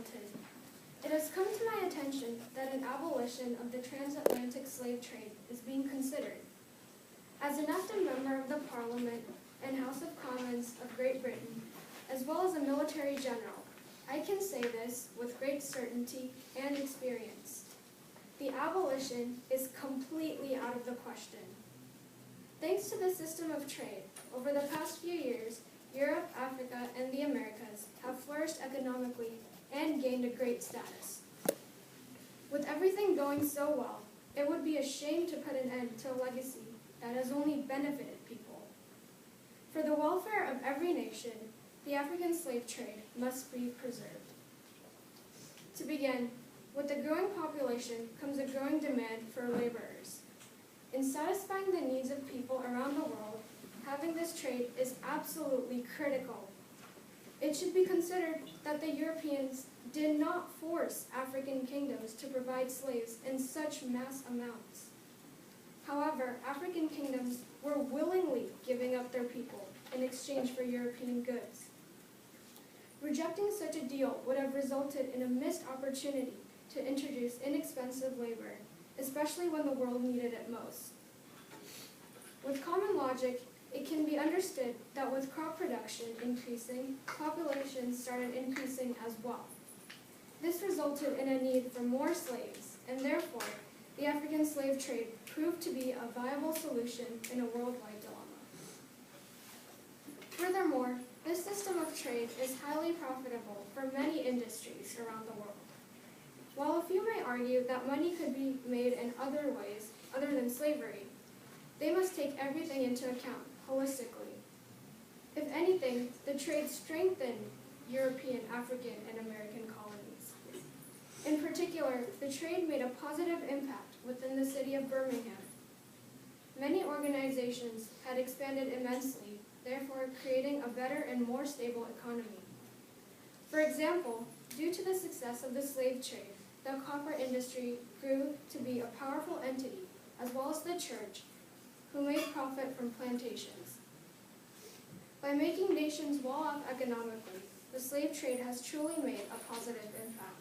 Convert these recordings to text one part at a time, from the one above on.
Tarleton. It has come to my attention that an abolition of the transatlantic slave trade is being considered. As an active member of the Parliament and House of Commons of Great Britain, as well as a military general, I can say this with great certainty and experience. The abolition is completely out of the question. Thanks to the system of trade, over the past few years, Europe, Africa, and the Americas have flourished economically and gained a great status. With everything going so well, it would be a shame to put an end to a legacy that has only benefited people. For the welfare of every nation, the African slave trade must be preserved. To begin, with the growing population comes a growing demand for laborers. In satisfying the needs of people around the world, having this trade is absolutely critical. It should be considered that the Europeans did not force African kingdoms to provide slaves in such mass amounts. However, African kingdoms were willingly giving up their people in exchange for European goods. Rejecting such a deal would have resulted in a missed opportunity to introduce inexpensive labor, especially when the world needed it most. With common logic, it can be understood that with crop production increasing, population started increasing as well. This resulted in a need for more slaves, and therefore, the African slave trade proved to be a viable solution in a worldwide dilemma. Furthermore, this system of trade is highly profitable for many industries around the world. While a few may argue that money could be made in other ways other than slavery, they must take everything into account holistically. If anything, the trade strengthened European, African, and American colonies. In particular, the trade made a positive impact within the city of Birmingham. Many organizations had expanded immensely, therefore creating a better and more stable economy. For example, due to the success of the slave trade, the copper industry grew to be a powerful entity, as well as the church, who made profit from plantations. By making nations well off economically, the slave trade has truly made a positive impact.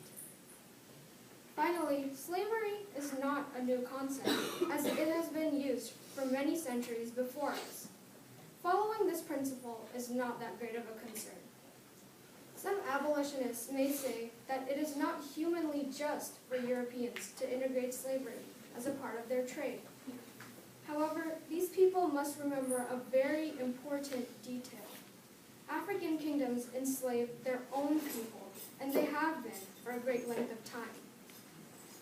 Finally, slavery is not a new concept, as it has been used for many centuries before us. Following this principle is not that great of a concern. Some abolitionists may say that it is not humanly just for Europeans to integrate slavery as a part of their trade. However, these people must remember a very important detail. African kingdoms enslaved their own people, and they have been for a great length of time.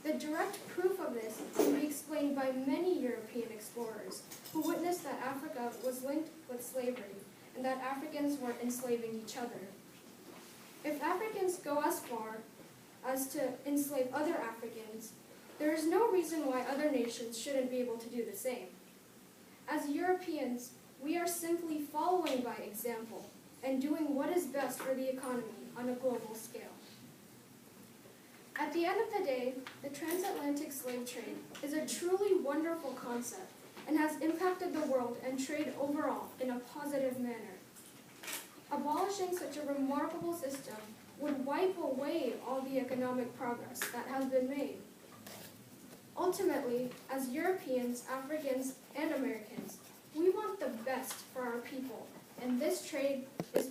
The direct proof of this can be explained by many European explorers who witnessed that Africa was linked with slavery and that Africans were enslaving each other. If Africans go as far as to enslave other Africans, there is no reason why other nations shouldn't be able to do the same. As Europeans, we are simply following by example and doing what is best for the economy on a global scale. At the end of the day, the transatlantic slave trade is a truly wonderful concept and has impacted the world and trade overall in a positive manner. Abolishing such a remarkable system would wipe away all the economic progress that has been made. Ultimately, as Europeans, Africans, and Americans, we want the best for our people, and this trade is